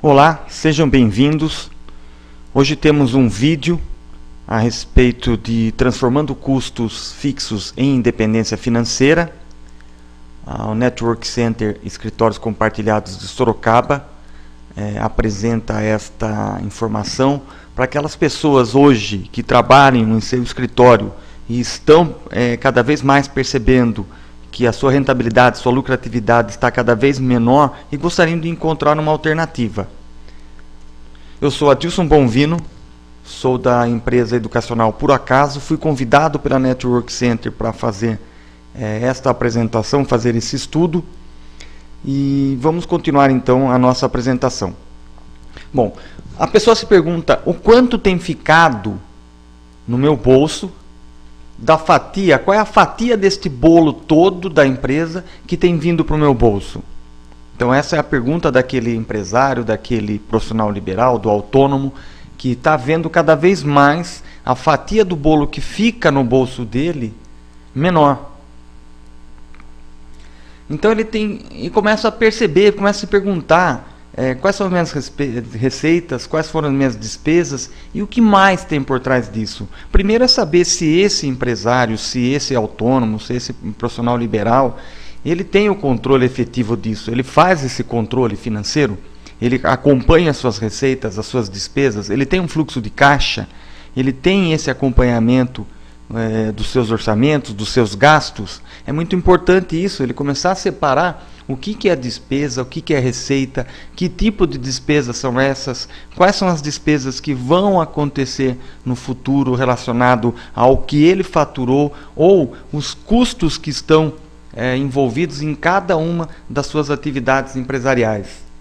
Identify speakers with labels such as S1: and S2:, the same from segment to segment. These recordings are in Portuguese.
S1: Olá, sejam bem-vindos. Hoje temos um vídeo a respeito de transformando custos fixos em independência financeira. O Network Center Escritórios Compartilhados de Sorocaba apresenta esta informação para aquelas pessoas hoje que trabalham em seu escritório e estão cada vez mais percebendo que a sua rentabilidade, sua lucratividade está cada vez menor e gostariam de encontrar uma alternativa. Eu sou Adilson Bonvino, sou da empresa educacional Por Acaso, fui convidado pela Network Center para fazer esta apresentação, fazer esse estudo, e vamos continuar então a nossa apresentação. Bom, a pessoa se pergunta o quanto tem ficado no meu bolso da fatia, qual é a fatia deste bolo todo da empresa que tem vindo para o meu bolso? Então essa é a pergunta daquele empresário, daquele profissional liberal, do autônomo, que está vendo cada vez mais a fatia do bolo que fica no bolso dele menor. Então ele começa a perceber, começa a se perguntar quais são as minhas receitas, quais foram as minhas despesas e o que mais tem por trás disso. Primeiro é saber se esse empresário, se esse autônomo, se esse profissional liberal, ele tem o controle efetivo disso, ele faz esse controle financeiro, ele acompanha as suas receitas, as suas despesas, ele tem um fluxo de caixa, ele tem esse acompanhamento dos seus orçamentos, dos seus gastos. É muito importante isso, ele começar a separar o que é despesa, o que é receita, que tipo de despesas são essas, quais são as despesas que vão acontecer no futuro relacionado ao que ele faturou ou os custos que estão envolvidos em cada uma das suas atividades empresariais.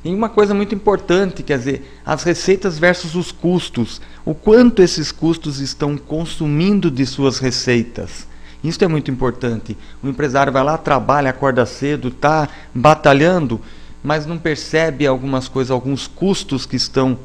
S1: E uma coisa muito importante, quer dizer, as receitas versus os custos, o quanto esses custos estão consumindo de suas receitas. Isso é muito importante. O empresário vai lá, trabalha, acorda cedo, está batalhando, mas não percebe algumas coisas, alguns custos que estão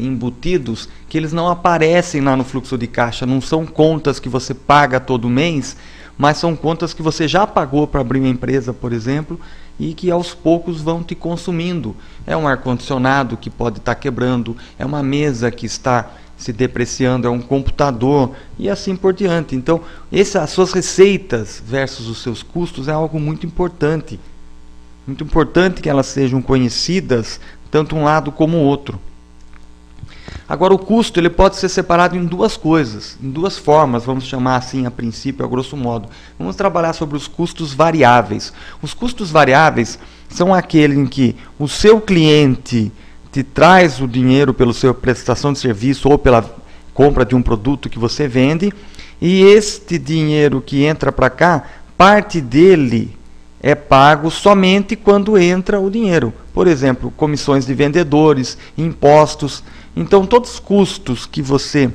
S1: embutidos, que eles não aparecem lá no fluxo de caixa, não são contas que você paga todo mês, mas são contas que você já pagou para abrir uma empresa, por exemplo, e que aos poucos vão te consumindo. É um ar-condicionado que pode estar quebrando, é uma mesa que está se depreciando, é um computador e assim por diante. Então, as suas receitas versus os seus custos é algo muito importante. Muito importante que elas sejam conhecidas, tanto um lado como o outro. Agora, o custo ele pode ser separado em duas coisas, em duas formas, vamos chamar assim a princípio, a grosso modo. Vamos trabalhar sobre os custos variáveis. Os custos variáveis são aqueles em que o seu cliente te traz o dinheiro pela sua prestação de serviço ou pela compra de um produto que você vende, e este dinheiro que entra para cá, parte dele é pago somente quando entra o dinheiro. Por exemplo, comissões de vendedores, impostos. Então, todos os custos que você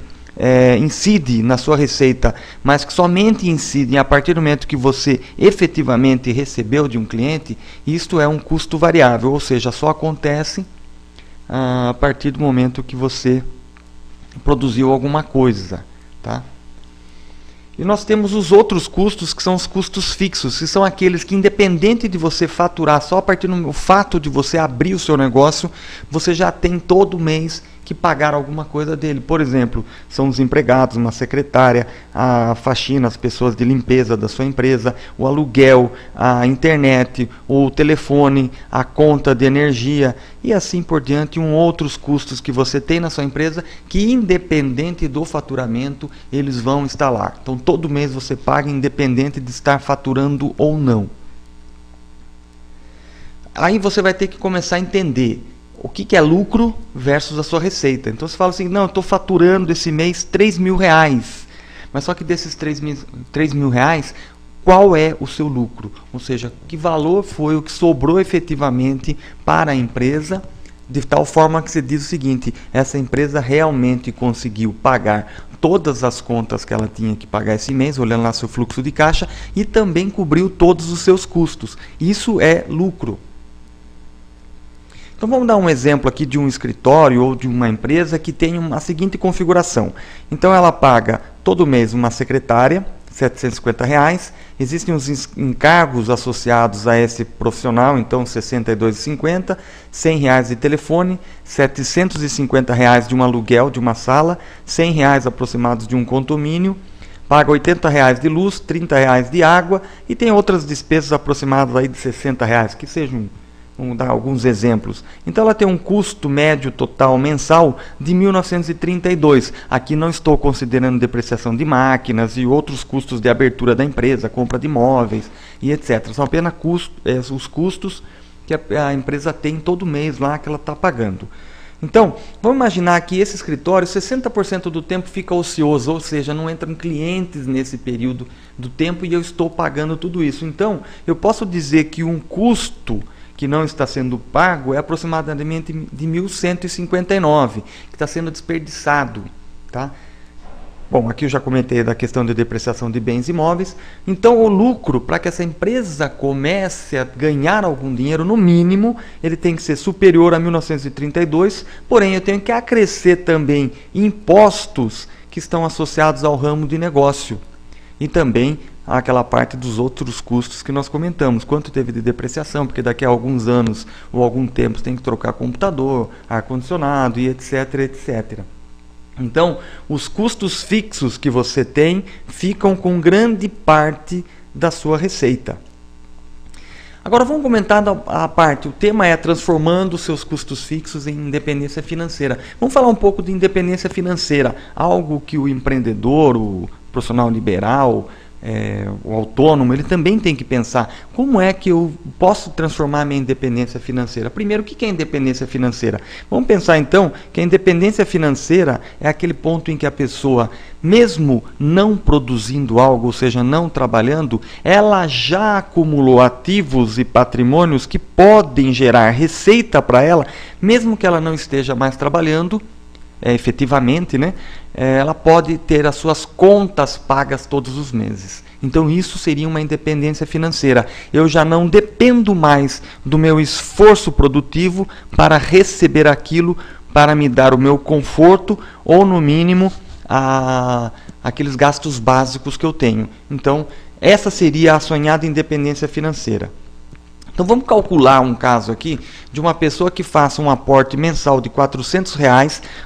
S1: incide na sua receita, mas que somente incidem a partir do momento que você efetivamente recebeu de um cliente, isto é um custo variável, ou seja, só acontece a partir do momento que você produziu alguma coisa, tá? E nós temos os outros custos, que são os custos fixos, que são aqueles que, independente de você faturar, só a partir do fato de você abrir o seu negócio, você já tem todo mês que pagar alguma coisa dele. Por exemplo, são os empregados, uma secretária, a faxina, as pessoas de limpeza da sua empresa, o aluguel, a internet, o telefone, a conta de energia e assim por diante, outros custos que você tem na sua empresa que, independente do faturamento, eles vão estar lá. Então, todo mês você paga, independente de estar faturando ou não. Aí você vai ter que começar a entender o que é lucro versus a sua receita. Então você fala assim, não, eu estou faturando esse mês R$3.000, mas só que desses R$3.000, qual é o seu lucro? Ou seja, que valor foi o que sobrou efetivamente para a empresa, de tal forma que você diz o seguinte, essa empresa realmente conseguiu pagar todas as contas que ela tinha que pagar esse mês, olhando lá seu fluxo de caixa, e também cobriu todos os seus custos. Isso é lucro. Então vamos dar um exemplo aqui de um escritório ou de uma empresa que tem a seguinte configuração. Então ela paga todo mês uma secretária, R$ 750. Existem os encargos associados a esse profissional, então R$ 62,50, R$ 100 de telefone, R$ 750 de um aluguel de uma sala, R$ 100 aproximados de um condomínio, paga R$ 80 de luz, R$ 30 de água e tem outras despesas aproximadas aí de R$ 60, que sejam, vamos dar alguns exemplos. Então ela tem um custo médio total mensal de R$ 1.932. Aqui não estou considerando depreciação de máquinas e outros custos de abertura da empresa, compra de imóveis e etc. São apenas os custos que a empresa tem todo mês lá que ela está pagando. Então, vamos imaginar que esse escritório, 60% do tempo fica ocioso, ou seja, não entram clientes nesse período do tempo e eu estou pagando tudo isso. Então, eu posso dizer que um custo que não está sendo pago é aproximadamente de R$ 1.159, que está sendo desperdiçado. Tá? Bom, aqui eu já comentei da questão de depreciação de bens imóveis. Então, o lucro, para que essa empresa comece a ganhar algum dinheiro, no mínimo, ele tem que ser superior a 1.932, porém, eu tenho que acrescer também impostos que estão associados ao ramo de negócio. E também aquela parte dos outros custos que nós comentamos. Quanto teve de depreciação, porque daqui a alguns anos ou algum tempo você tem que trocar computador, ar-condicionado e etc, etc. Então, os custos fixos que você tem ficam com grande parte da sua receita. Agora vamos comentar a parte, o tema é transformando seus custos fixos em independência financeira. Vamos falar um pouco de independência financeira, algo que o empreendedor, o profissional liberal, o autônomo, ele também tem que pensar, como é que eu posso transformar a minha independência financeira? Primeiro, o que é independência financeira? Vamos pensar então que a independência financeira é aquele ponto em que a pessoa, mesmo não produzindo algo, ou seja, não trabalhando, ela já acumulou ativos e patrimônios que podem gerar receita para ela, mesmo que ela não esteja mais trabalhando, efetivamente, né? Ela pode ter as suas contas pagas todos os meses. Então isso seria uma independência financeira. Eu já não dependo mais do meu esforço produtivo para receber aquilo, para me dar o meu conforto ou, no mínimo, aqueles gastos básicos que eu tenho. Então essa seria a sonhada independência financeira. Então vamos calcular um caso aqui de uma pessoa que faça um aporte mensal de R$ 400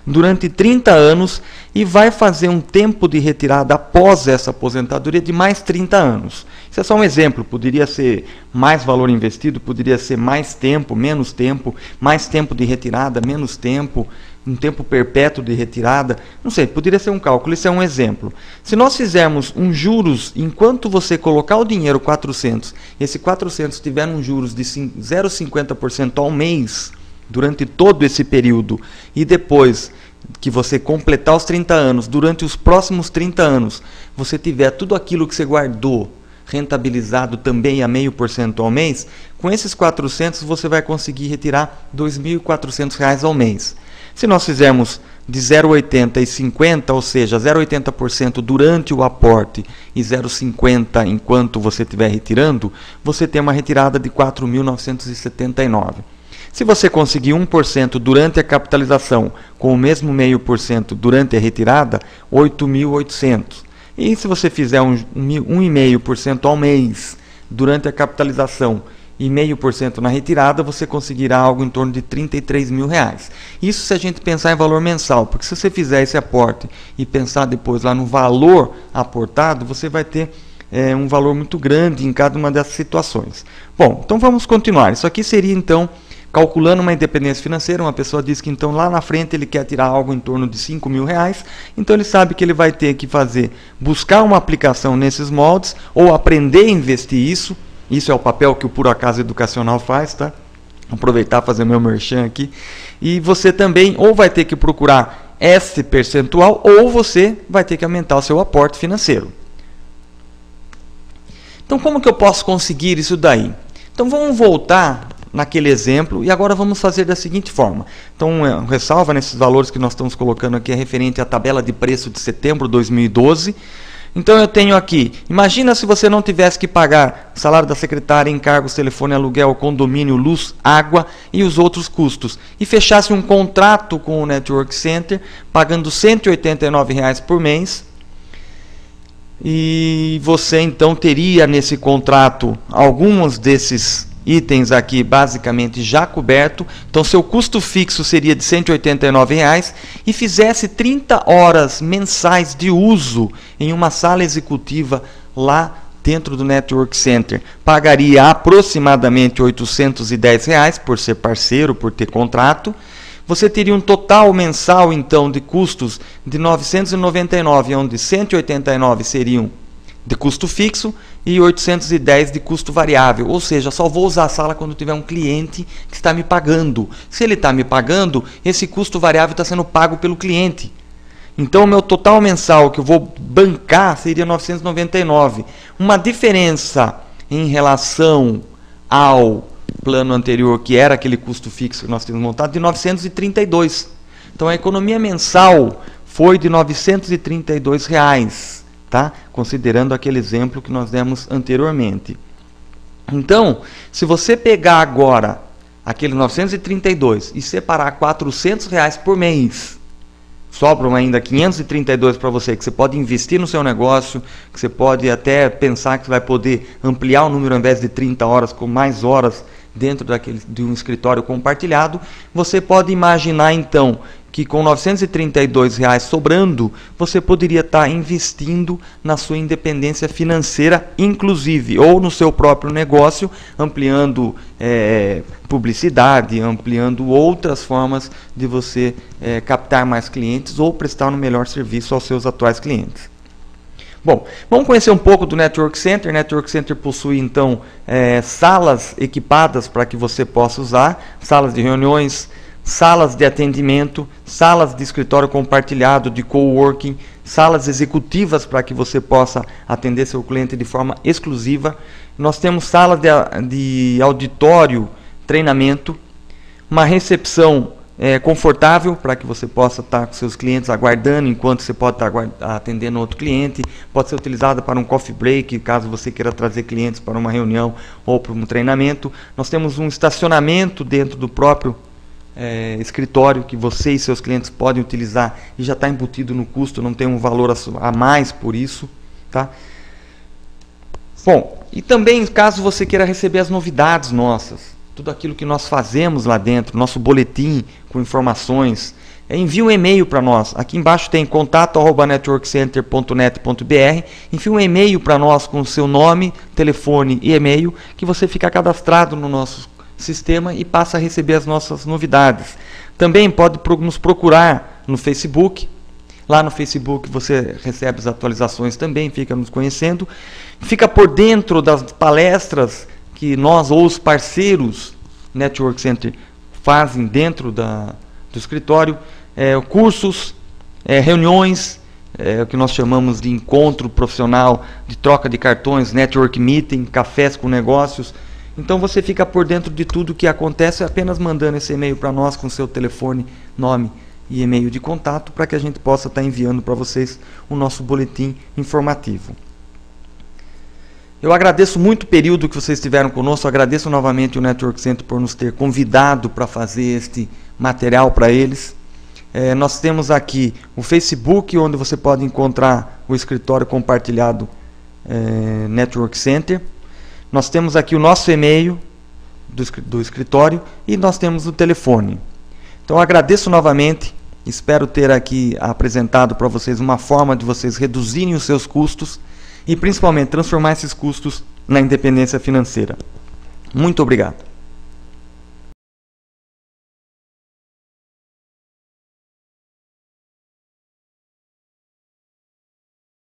S1: durante 30 anos e vai fazer um tempo de retirada após essa aposentadoria de mais 30 anos. Isso é só um exemplo, poderia ser mais valor investido, poderia ser mais tempo, menos tempo, mais tempo de retirada, menos tempo, um tempo perpétuo de retirada, não sei, poderia ser um cálculo, isso é um exemplo. Se nós fizermos um juros, enquanto você colocar o dinheiro 400, esse 400 tiver um juros de 0,50% ao mês, durante todo esse período, e depois que você completar os 30 anos, durante os próximos 30 anos, você tiver tudo aquilo que você guardou, rentabilizado também a 0,5% ao mês, com esses 400 você vai conseguir retirar R$ 2.400 ao mês. Se nós fizermos de 0,80 e 50, ou seja, 0,80% durante o aporte e 0,50 enquanto você estiver retirando, você tem uma retirada de 4.979. Se você conseguir 1% durante a capitalização com o mesmo 0,5% durante a retirada, 8.800. E se você fizer 1,5% ao mês durante a capitalização e 0,5% na retirada, você conseguirá algo em torno de R$ 33 mil. Isso se a gente pensar em valor mensal, porque se você fizer esse aporte e pensar depois lá no valor aportado, você vai ter um valor muito grande em cada uma dessas situações. Bom, então vamos continuar. Isso aqui seria então, calculando uma independência financeira, uma pessoa diz que então lá na frente ele quer tirar algo em torno de R$ 5 mil, então ele sabe que ele vai ter que buscar uma aplicação nesses moldes ou aprender a investir isso. Isso é o papel que o Por Acaso Educacional faz, tá? Aproveitar e fazer meu merchan aqui. E você também ou vai ter que procurar esse percentual ou você vai ter que aumentar o seu aporte financeiro. Então como que eu posso conseguir isso daí? Então vamos voltar naquele exemplo e agora vamos fazer da seguinte forma. Então ressalva nesses valores que nós estamos colocando aqui é referente à tabela de preço de setembro de 2012. Então eu tenho aqui, imagina se você não tivesse que pagar salário da secretária, encargos, telefone, aluguel, condomínio, luz, água e os outros custos. E fechasse um contrato com o Network Center, pagando R$ 189 por mês. e você então teria nesse contrato alguns desses itens aqui basicamente já coberto. Então seu custo fixo seria de R$ 189 e fizesse 30 horas mensais de uso em uma sala executiva lá dentro do Network Center. Pagaria aproximadamente R$ 810 por ser parceiro, por ter contrato. Você teria um total mensal então de custos de R$ 999, onde R$ 189 seriam de custo fixo e 810 de custo variável, ou seja, só vou usar a sala quando tiver um cliente que está me pagando. Se ele está me pagando, esse custo variável está sendo pago pelo cliente. Então o meu total mensal que eu vou bancar seria 999. Uma diferença em relação ao plano anterior, que era aquele custo fixo que nós tínhamos montado, de 932. Então a economia mensal foi de R$ 932. Tá? Considerando aquele exemplo que nós demos anteriormente. Então, se você pegar agora aquele 932 e separar R$ 400 por mês, sobram ainda 532 para você, que você pode investir no seu negócio, que você pode até pensar que vai poder ampliar o número ao invés de 30 horas com mais horas dentro de um escritório compartilhado. Você pode imaginar então que com R$ 932 sobrando, você poderia estar investindo na sua independência financeira, inclusive, ou no seu próprio negócio, ampliando publicidade, ampliando outras formas de você captar mais clientes ou prestar um melhor serviço aos seus atuais clientes. Bom, vamos conhecer um pouco do Network Center. O Network Center possui então salas equipadas para que você possa usar, salas de reuniões, salas de atendimento, salas de escritório compartilhado, de coworking, salas executivas para que você possa atender seu cliente de forma exclusiva. Nós temos sala de auditório, treinamento, uma recepção confortável para que você possa estar com seus clientes aguardando enquanto você pode estar atendendo outro cliente. Pode ser utilizada para um coffee break, caso você queira trazer clientes para uma reunião ou para um treinamento. Nós temos um estacionamento dentro do próprio escritório que você e seus clientes podem utilizar e já está embutido no custo, não tem um valor a mais por isso, tá? Bom, e também caso você queira receber as novidades nossas, tudo aquilo que nós fazemos lá dentro, nosso boletim com informações, envie um e-mail para nós. Aqui embaixo tem contato@networkcenter.net.br. Envie um e-mail para nós com o seu nome, telefone e e-mail, que você fica cadastrado no nosso sistema e passa a receber as nossas novidades. Também pode nos procurar no Facebook. Lá no Facebook você recebe as atualizações também, fica nos conhecendo. Fica por dentro das palestras que nós ou os parceiros Network Center fazem dentro do escritório. Cursos, reuniões, o que nós chamamos de encontro profissional, de troca de cartões, network meeting, cafés com negócios. Então você fica por dentro de tudo que acontece apenas mandando esse e-mail para nós com seu telefone, nome e e-mail de contato, para que a gente possa estar enviando para vocês o nosso boletim informativo. Eu agradeço muito o período que vocês estiveram conosco, agradeço novamente o Network Center por nos ter convidado para fazer este material para eles. Nós temos aqui o Facebook, onde você pode encontrar o escritório compartilhado Network Center. Nós temos aqui o nosso e-mail do escritório e nós temos o telefone. Então agradeço novamente, espero ter aqui apresentado para vocês uma forma de vocês reduzirem os seus custos e principalmente transformar esses custos na independência financeira. Muito obrigado.